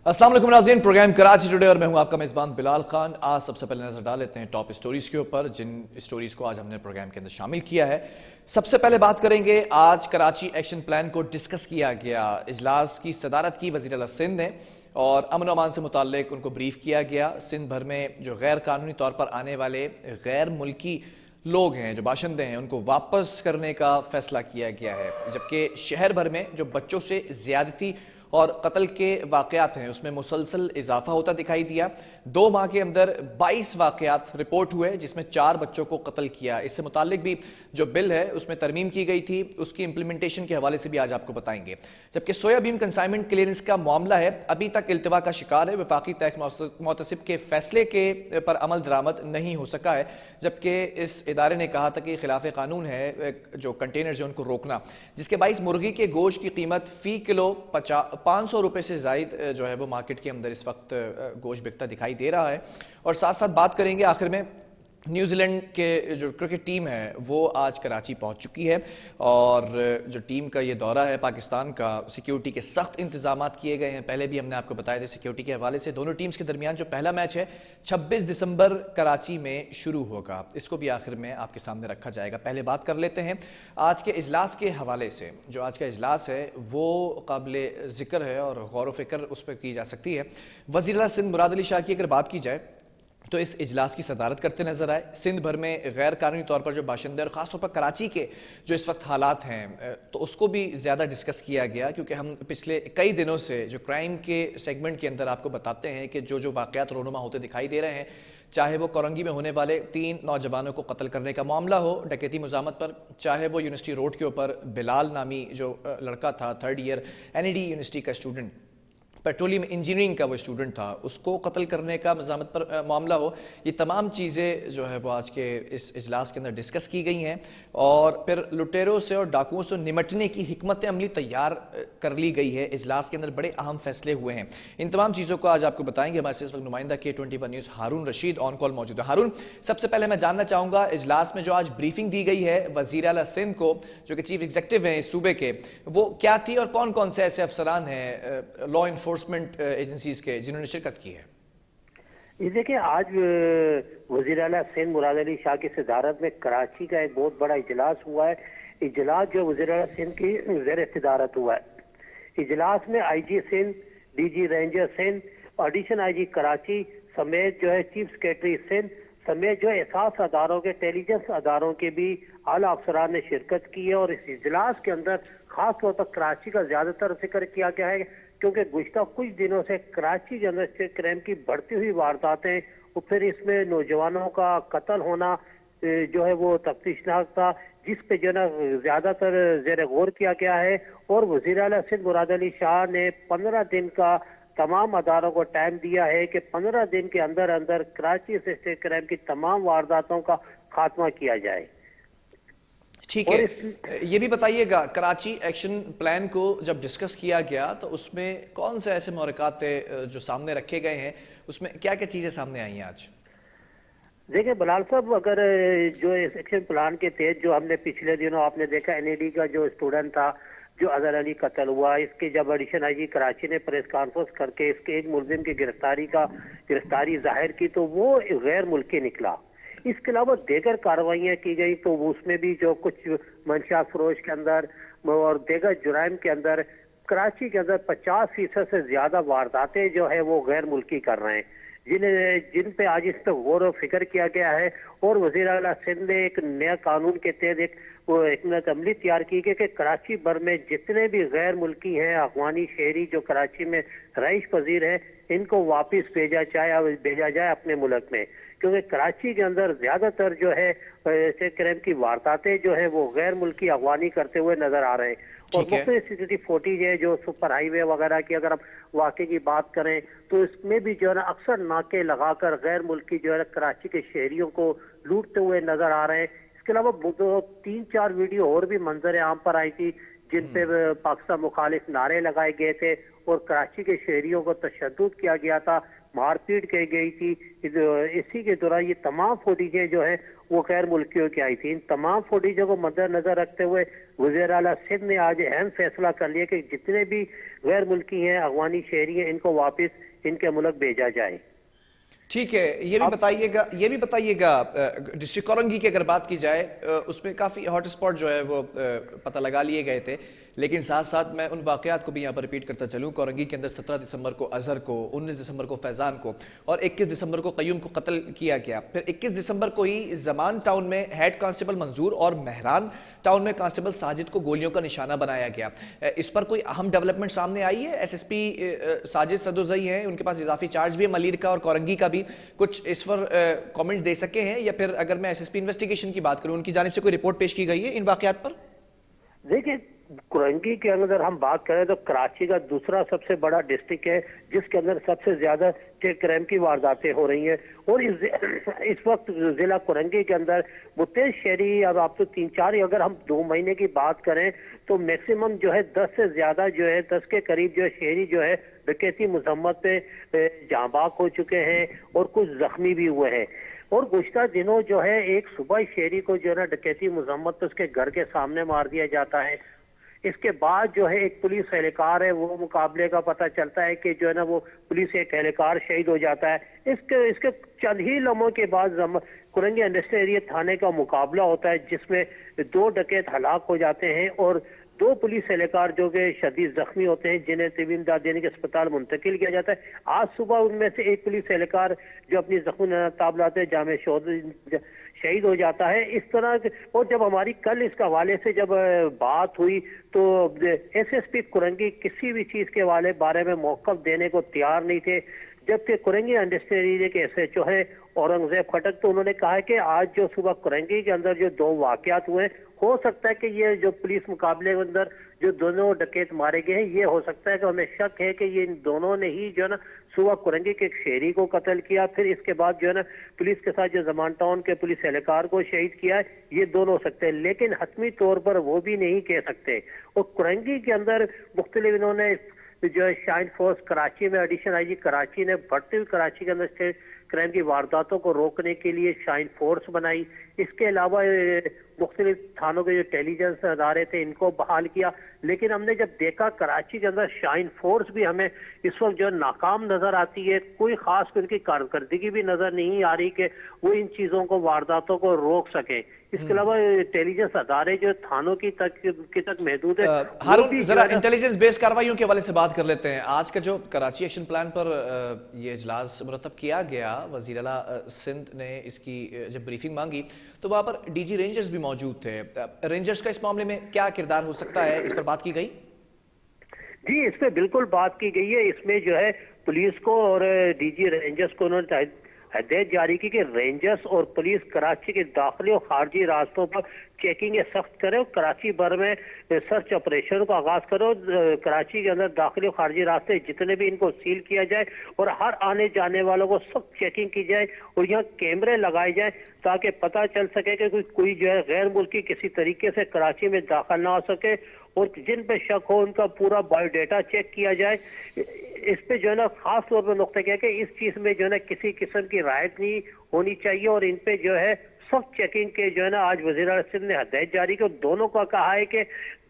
अस्सलाम वालेकुम नाज़रीन, प्रोग्राम कराची टुडे और मैं हूं आपका मेज़बान बिलाल खान। आज सबसे पहले नजर डाल लेते हैं टॉप स्टोरीज के ऊपर, जिन स्टोरीज को आज हमने प्रोग्राम के अंदर शामिल किया है। सबसे पहले बात करेंगे, आज कराची एक्शन प्लान को डिस्कस किया गया। इजलास की सदारत की वज़ीर आला सिंध ने और अमन अमान से मुताल्लिक उनको ब्रीफ किया गया। सिंध भर में जो गैर कानूनी तौर पर आने वाले गैर मुल्की लोग हैं, जो बाशिंदे हैं, उनको वापस करने का फैसला किया गया है। जबकि शहर भर में जो बच्चों से ज्यादती और कत्ल के वाक़यात हैं उसमें मुसलसल इजाफा होता दिखाई दिया। 2 माह के अंदर 22 वाक़यात रिपोर्ट हुए जिसमें 4 बच्चों को कत्ल किया। इससे मुताल्लिक भी जो बिल है उसमें तरमीम की गई थी, उसकी इंप्लीमेंटेशन के हवाले से भी आज आपको बताएंगे। जबकि सोयाबीन कंसाइनमेंट क्लियरेंस का मामला है, अभी तक इल्तिवा का शिकार है। वफाकी तहक़ मुतसिब के फैसले के पर अमल दरामद नहीं हो सका है, जबकि इस इदारे ने कहा था कि खिलाफ कानून है जो कंटेनर जो उनको रोकना, जिसके बाइस मुर्गी के गोश्त की कीमत फी किलो 500 रुपए से जायद जो है वो मार्केट के अंदर इस वक्त गोश्त बिकता दिखाई दे रहा है। और साथ साथ बात करेंगे आखिर में, न्यूजीलैंड के जो क्रिकेट टीम है वो आज कराची पहुंच चुकी है और जो टीम का ये दौरा है पाकिस्तान का, सिक्योरिटी के सख्त इंतजाम किए गए हैं। पहले भी हमने आपको बताया था सिक्योरिटी के हवाले से। दोनों टीम्स के दरमियान जो पहला मैच है 26 दिसंबर कराची में शुरू होगा, इसको भी आखिर में आपके सामने रखा जाएगा। पहले बात कर लेते हैं आज के इजलास के हवाले से। जो आज का इजलास है वो काबिल जिक्र है और गौर व फिक्र उस पर की जा सकती है। वज़ीर आला सिंध मुराद अली शाह की अगर बात की जाए तो इस इजलास की सदारत करते नजर आए। सिंध भर में गैर कानूनी तौर पर जो बाशिंदे और ख़ासतौर पर कराची के जो इस वक्त हालात हैं तो उसको भी ज़्यादा डिस्कस किया गया, क्योंकि हम पिछले कई दिनों से जो क्राइम के सेगमेंट के अंदर आपको बताते हैं कि जो वाक़यात रोनुमा होते दिखाई दे रहे हैं, चाहे वो कोरंगी में होने वाले 3 नौजवानों को कत्ल करने का मामला हो डकैती मुज़ामत पर, चाहे वो यूनिवर्सिटी रोड के ऊपर बिलाल नामी जो लड़का था 3rd ईयर NED यूनिवर्सिटी का स्टूडेंट, पेट्रोलियम इंजीनियरिंग का वो स्टूडेंट था, उसको कत्ल करने का मज़ामत पर मामला हो, ये तमाम चीज़ें जो है वो आज के इस इजलास के अंदर डिस्कस की गई हैं। और फिर लुटेरों से और डाकुओं से निमटने की हिकमत अमली तैयार कर ली गई है। इजलास के अंदर बड़े अहम फैसले हुए हैं। इन तमाम चीज़ों को आज आपको बताएंगे। हमारे इस वक्त नुमाइंदा K21 news Haroon Rashid on call मौजूद है। हारून, सबसे पहले मैं जानना चाहूँगा, इजलास में जो आज ब्रीफिंग दी गई है वज़ीर आला सिंध को, जो कि चीफ एग्जीक्यूटिव हैं इस सूबे के, वो क्या थी और कौन कौन से ऐसे अफसरान हैं लॉ एनफोर्समेंट एजेंसीज के जिन्होंने शिरकत की है? ये देखिए, आज वज़ीर आला सिंध मुराद अली शाह की सदारत में कराची का एक बहुत बड़ा इजलास हुआ है। इजलास जो वज़ीर आला सिंध की ज़ेर सदारत हुआ है। इजलास में IG Sindh, DG ranger Sindh, addition IG Karachi समेत जो है चीफ सेक्रेटरी सिंध समेत जो एहसास अदारों के, इंटेलिजेंस अदारों के भी आला अफसरान ने शिरकत की है। और इस इजलास के अंदर खास तौर पर कराची का ज्यादातर जिक्र किया गया है, क्योंकि गुज़श्ता कुछ दिनों से कराची के अंदर क्राइम की बढ़ती हुई वारदातें और फिर इसमें नौजवानों का कत्ल होना जो है वो तफ्तीशनाक था, जिस पे जो है ज्यादातर ज़ेर गौर किया गया है। और वज़ीर आला सिंध मुराद अली शाह ने 15 दिन का तमाम अदारों को टाइम दिया है कि 15 दिन के अंदर अंदर कराची से स्टेट क्राइम की तमाम वारदातों का खात्मा किया जाए। ठीक है, ये भी बताइएगा, कराची एक्शन प्लान को जब डिस्कस किया गया तो उसमें कौन से ऐसे महरक़ात जो सामने रखे गए हैं, उसमें क्या क्या चीज़ें सामने आई हैं आज? देखिए बिलाल साहब, अगर जो एक्शन प्लान के तहत जो हमने पिछले दिनों आपने देखा NED का जो स्टूडेंट था जो अजहर अली कत्ल हुआ, इसके जब एडिशन IG कराची ने प्रेस कॉन्फ्रेंस करके इसके एक मुलजिम की गिरफ्तारी जाहिर की तो वो गैर मुल्की निकला। इसके अलावा देगर कार्रवाइयाँ की गई तो उसमें भी जो कुछ मंशियात फरोश के अंदर और देगर जुराइम के अंदर कराची के अंदर 50% से ज्यादा वारदातें जो है वो गैर मुल्की कर रहे हैं, जिन पे आज इस पर गौर व फिक्र किया गया है। और वज़ीर आला सिंध ने एक नया कानून के तहत एक हिकमत अमली तैयार की गई कि कराची भर में जितने भी गैर मुल्की हैं, अफगानी शहरी जो कराची में रईश पजीर है, इनको वापस भेजा जाए अपने मुल्क में, क्योंकि कराची के अंदर ज्यादातर जो है ऐसे क्राइम की वारदातें जो है वो गैर मुल्की अफगानी करते हुए नजर आ रहे हैं। और मुख्तलिफ CCTV फुटेज है जो सुपर हाईवे वगैरह की अगर हम वाकई की बात करें तो इसमें भी जो है ना अक्सर नाके लगाकर गैर मुल्की जो है कराची के शहरियों को लूटते हुए नजर आ रहे हैं। इसके अलावा 3-4 वीडियो और भी मंजर आम पर आई थी जिन पे पाकिस्तान मुखालिफ नारे लगाए गए थे और कराची के शहरियों को तशद्दुद किया गया था, मारपीट की गई थी। इसी के दौरान ये तमाम फुटेजें जो है वो गैर मुल्कियों की आई थी। इन तमाम फुटेजों को मद्देनजर रखते हुए वज़ीर आला सिंध ने आज अहम फैसला कर लिया कि जितने भी गैर मुल्की हैं, अफगानी शहरी हैं, इनको वापस इनके मुल्क भेजा जाए। ठीक है, ये भी बताइएगा डिस्ट्रिक्ट कोरंगी की अगर बात की जाए, उसमें काफ़ी हॉट स्पॉट जो है वो पता लगा लिए गए थे, लेकिन साथ साथ मैं उन वाक़यात को भी यहाँ पर रिपीट करता चलूँ। कोरंगी के अंदर 17 दिसंबर को अजहर को, 19 दिसंबर को फैज़ान को और 21 दिसंबर को क़य्यूम को कत्ल किया गया। फिर 21 दिसंबर को ही ज़मान टाउन में हेड कांस्टेबल मंजूर और महरान टाउन में कांस्टेबल साजिद को गोलियों का निशाना बनाया गया। इस पर कोई अहम डेवलपमेंट सामने आई है? SSP साजिद सदोजई हैं, उनके पास इजाफी चार्ज भी है मलीर का और कोरंगी का भी, कुछ इस पर कमेंट दे सके हैं? या फिर अगर मैं SSP इन्वेस्टिगेशन की बात करूं, उनकी जानिब से कोई रिपोर्ट पेश की गई है इन वाकयात पर? देखिए, कोरंगी के अंदर हम बात करें तो कराची का दूसरा सबसे बड़ा डिस्ट्रिक्ट है, जिसके अंदर सबसे ज्यादा क्राइम की वारदातें हो रही हैं। और इस वक्त जिला कोरंगी के अंदर मुतेज शहरी, अब आप तो 3-4, अगर हम 2 महीने की बात करें तो मैक्सिमम जो है 10 से ज्यादा जो है 10 के करीब जो है शहरी जो है डकैती मुजम्मत पे जांबाक हो चुके हैं और कुछ जख्मी भी हुए हैं। और गुज़श्ता दिनों जो है एक सुबह शहरी को जो है ना डकैती मुजम्मत पे उसके घर के सामने मार दिया जाता है। इसके बाद जो है एक पुलिस एहलकार है, वो मुकाबले का पता चलता है कि जो है ना वो पुलिस एक एहलकार शहीद हो जाता है। इसके चंद ही लम्हों के बाद कोरंगी इंडस्ट्रियल एरिया थाने का मुकाबला होता है, जिसमें 2 डकैत हलाक हो जाते हैं और 2 पुलिस एहलकार जो कि शदीद जख्मी होते हैं, जिन्हें तबी इमदाद देने के अस्पताल मुंतकिल किया जाता है। आज सुबह उनमें से एक पुलिस एहलकार जो अपनी जख्मी ताब लाते जामे शहीद हो जाता है। इस तरह, और जब हमारी कल इसके हवाले से जब बात हुई तो SSP कोरंगी किसी भी चीज के बारे में मौक़िफ़ देने को तैयार नहीं थे, जबकि कोरंगी इंडस्ट्रियल एरिया के SHO है औरंगजेब खटक, तो उन्होंने कहा है कि आज जो सुबह कोरंगी के अंदर जो 2 वाकयात हुए, हो सकता है कि ये जो पुलिस मुकाबले के अंदर जो दोनों डकैत मारे गए हैं, ये हो सकता है कि हमें शक है कि ये इन दोनों ने ही जो है ना सुबह कोरंगी के एक शहरी को कत्ल किया, फिर इसके बाद जो है ना पुलिस के साथ जो ज़मान टाउन के पुलिस एहलकार को शहीद किया है। ये दोनों हो सकते हैं, लेकिन हतमी तौर पर वो भी नहीं कह सकते। और कोरंगी के अंदर मुख्तलिफ इन्होंने जो है शाइन फोर्स कराची में एडिशन IG कराची ने बढ़ती हुई कराची के अंदर से क्राइम की वारदातों को रोकने के लिए शाइन फोर्स बनाई। इसके अलावा मुख्तलिफ थानों के जो इंटेलिजेंस अदारे थे इनको बहाल किया, लेकिन हमने जब देखा कराची के अंदर शाइन फोर्स भी हमें इस वक्त जो नाकाम नजर आती है। कोई खास उनकी कारकर्दगी भी नजर नहीं आ रही कि वो इन चीजों को, वारदातों को रोक सके। इसके अलावा इंटेलिजेंस अदारे जो थानों की तक महदूद है। हारून, जरा इंटेलिजेंस बेस्ड कार्रवाइयों के हवाले से बात कर लेते हैं। आज का जो कराची एक्शन प्लान पर ये इजलास मुरतब किया गया, वज़ीर आला सिंध ने इसकी जब ब्रीफिंग मांगी तो वहां पर DG रेंजर्स भी मौजूद थे। रेंजर्स का इस मामले में क्या किरदार हो सकता है, इस पर बात की गई? जी, इस पे बिल्कुल बात की गई है। इसमें जो है पुलिस को और DG रेंजर्स को उन्होंने हदायत जारी की कि रेंजर्स और पुलिस कराची के दाखिली और खारजी रास्तों पर चेकिंग सख्त करे और कराची भर में सर्च ऑपरेशन का आगाज करो। कराची के अंदर दाखिली और खारजी रास्ते जितने भी इनको सील किया जाए और हर आने जाने वालों को सख्त चेकिंग की जाए और यहाँ कैमरे लगाए जाए ताकि पता चल सके कि कोई जो है गैर मुल्की किसी तरीके से कराची में दाखिल ना हो सके, और जिन पे शक हो उनका पूरा बायोडाटा चेक किया जाए। इस पे जो है ना खास तौर पर नुक्ता क्या है कि इस चीज में जो है ना किसी किस्म की रायत नहीं होनी चाहिए और इन पे जो है सख्त चेकिंग के जो है ना आज वज़ीर आला सिंध ने हदायत जारी की। दोनों का कहा है कि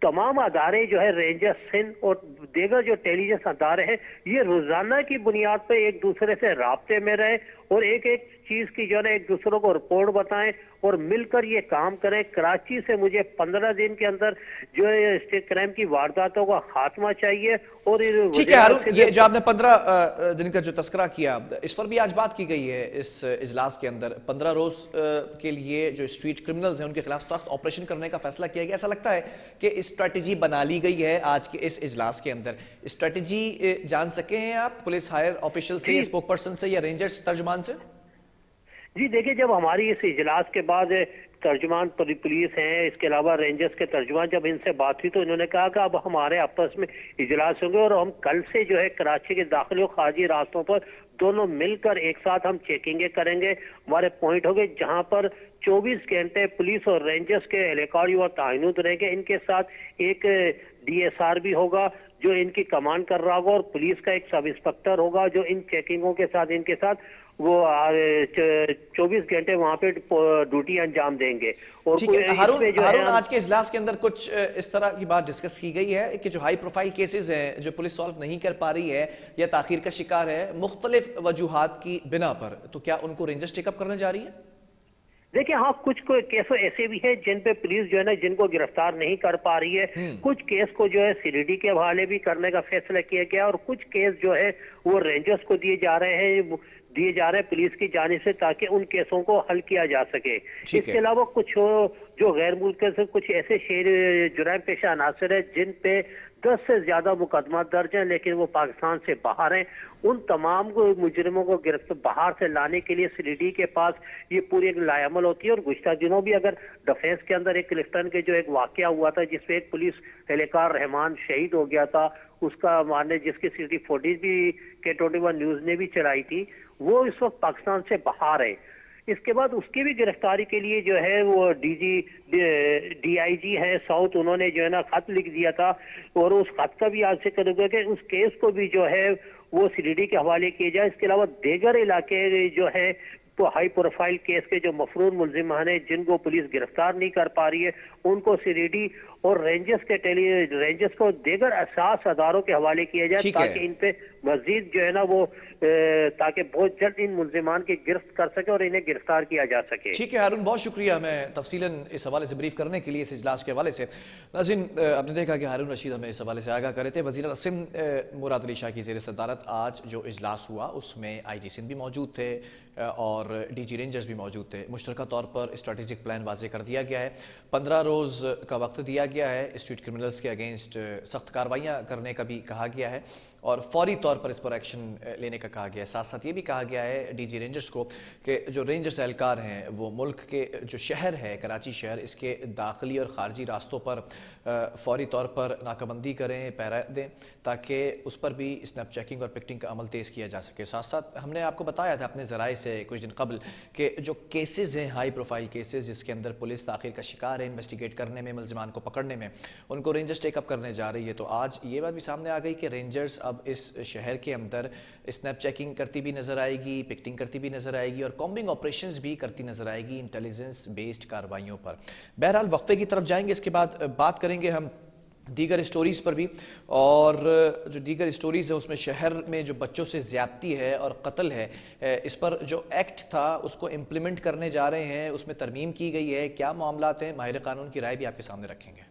तमाम अदारे जो है रेंजर सिंध और दीगर जो इंटेलिजेंस अदारे हैं, ये रोजाना की बुनियाद पर एक दूसरे से राब्ते में रहे और एक एक चीज की जो है ना एक दूसरों को रिपोर्ट बताएं और मिलकर ये काम करें। कराची से मुझे 15 दिन के अंदर जो है स्टेट क्राइम की वारदातों का खात्मा चाहिए। और ठीक है हारून, ये जो आपने 15 दिन का जो तस्करा किया, इस पर भी आज बात की गई है इस इजलास के अंदर। 15 रोज के लिए जो स्ट्रीट क्रिमिनल्स हैं उनके खिलाफ सख्त ऑपरेशन करने का फैसला किया गया। ऐसा लगता है कि स्ट्रेटेजी बना ली गई है आज के इस इजलास के अंदर। स्ट्रेटेजी जान सके हैं आप पुलिस हायर ऑफिशियल से, स्पोक पर्सन से या रेंजर्स तर्जुमान से? जी देखिए, जब हमारी इस इजलास के बाद तर्जुमान पुलिस हैं, इसके अलावा रेंजर्स के तर्जुमान, जब इनसे बात हुई तो इन्होंने कहा कि अब हमारे आपस में इजलास होंगे और हम कल से जो है कराची के दाखिली और खारजी रास्तों पर दोनों मिलकर एक साथ हम चेकिंगें करेंगे। हमारे पॉइंट हो गए जहां पर 24 घंटे पुलिस और रेंजर्स के एहलकार और ताइनुत रहेंगे। इनके साथ एक DSR भी होगा जो इनकी कमांड कर रहा होगा और पुलिस का एक सब इंस्पेक्टर होगा जो इन चेकिंगों के साथ इनके साथ وہ 24 گھنٹے وہاں پہ ڈیوٹی انجام دیں گے. اور ٹھیک ہے ہارون آج کے اجلاس کے اندر کچھ اس طرح کی بات ڈسکس کی گئی ہے کہ جو ہائی پروفائل کیسز ہیں جو پولیس سالو نہیں کر پا رہی ہے یا تاخیر کا شکار ہے مختلف وجوہات کی بنا پر، تو کیا ان کو رینجرز ٹیک اپ کرنے جا رہی ہے؟ دیکھیں ہاں کچھ کیس ایسے بھی ہیں جن پہ پولیس جو ہے نا جن کو گرفتار نہیں کر پا رہی ہے. کچھ کیس کو جو ہے سی ڈی کے حوالے بھی کرنے کا فیصلہ کیا گیا اور کچھ کیس جو ہے وہ رینجرز کو دیے جا رہے ہیں پولیس کی جانب سے تاکہ ان کیسوں کو حل کیا جا سکے. اس کے علاوہ کچھ جو غیر ملک سے کچھ ایسے جرائم پیشہ عناصر ہیں جن پہ 10 سے زیادہ مقدمات درج ہیں لیکن وہ پاکستان سے باہر ہیں. ان تمام مجرموں کو باہر سے لانے کے لیے سی ڈی کے پاس یہ پوری ایک لائعمل ہوتی ہے. اور گزشتہ دنوں بھی اگر ڈیفینس کے اندر ایک کلفٹن کے جو ایک واقعہ ہوا تھا جس پہ ایک پولیس اہلکار رحمان شہید ہو گیا تھا، اس کا ماننے جس کی سی فوٹیج بھی K21 نیوز نے بھی چلائی تھی، وہ اس وقت پاکستان سے باہر ہے. اس کے بعد اس کی بھی گرفتاری کے لیے جو ہے وہ ڈی آئی جی ہے ساؤتھ، انہوں نے جو ہے نا خط لکھ دیا تھا اور اس خط کا بھی آج سے کرے گا کہ اس کیس کو بھی جو ہے وہ سی ڈی کے حوالے کیے جائے. اس کے علاوہ دیگر علاقے جو ہے تو ہائی پروفائل کیس کے جو مفرور ملزمان ہیں جن کو پولیس گرفتار نہیں کر پا رہی ہے ان کو سی ڈی اور رینجرز کو دیگر اساس اداروں کے حوالے کیا جائے تاکہ ان پہ مزید جو ہے نا وہ تاکہ بہت جلد ان ملزمان کی گرفت کر سکے اور انہیں گرفتار کیا جا سکے. ٹھیک ہے ہارون، بہت شکریہ ہمیں تفصیلاً اس حوالے سے بریف کرنے کے لیے اس اجلاس کے حوالے سے. ناظرین آپ نے دیکھا کہ ہارون رشید ہمیں اس حوالے سے آگاہ کر رہے تھے. وزیر سندھ مراد علی شاہ کی زیر صدارت آج جو اجلاس ہوا اس میں آئی جی سندھ بھی موجود تھے اور ڈی جی رینجرز بھی موجود تھے. مشترکہ طور پر اسٹریٹجک پلان واضح کر دیا گیا ہے. 15 روز کا وقت دیا گیا ہے. اسٹریٹ کرمنلز کے اگینسٹ سخت کارروائیاں کرنے کا بھی کہا گیا ہے اور فوری طور پر اس پر ایکشن لینے کا کہا گیا ہے. ساتھ ساتھ یہ بھی کہا گیا ہے ڈی جی رینجرز کو کہ جو رینجرز اہلکار ہیں وہ ملک کے جو شہر ہے کراچی شہر، اس کے داخلی اور خارجی راستوں پر فوری طور پر ناکہ بندی کریں، پہرا دیں تاکہ اس پر بھی اسنیپ چیکنگ اور پکٹنگ کا عمل تیز کیا جا سکے. ساتھ ساتھ ہم نے آپ کو بتایا تھا اپنے ذرائع سے کچھ دن قبل کہ جو کیسز ہیں ہائی پروفائل کیسز جس کے اندر پولیس تاخیر کا شکار ہے انویسٹیگیٹ کرنے میں، ملزمان کو پکڑنے میں، ان کو رینجرز ٹیک اپ کرنے جا رہی ہے. تو آج یہ بات بھی سامنے آ گئی کہ رینجرز اب اس شہر کے اندر اسنیپ چیکنگ کرتی بھی نظر آئے گی، پکٹنگ کرتی بھی نظر آئے گی اور کامبنگ آپریشنز بھی کرتی نظر آئے گی انٹیلیجنس بیسڈ کارروائیوں پر. بہرحال وقفے کی طرف جائیں گے، اس کے بعد بات کریں گے ہم دیگر اسٹوریز پر بھی. اور جو دیگر اسٹوریز ہیں اس میں شہر میں جو بچوں سے زیادتی ہے اور قتل ہے اس پر جو ایکٹ تھا اس کو امپلیمنٹ کرنے جا رہے ہیں، اس میں ترمیم کی گئی ہے. کیا معاملات ہیں، ماہر قانون کی رائے بھی آپ کے سامنے رکھیں گے.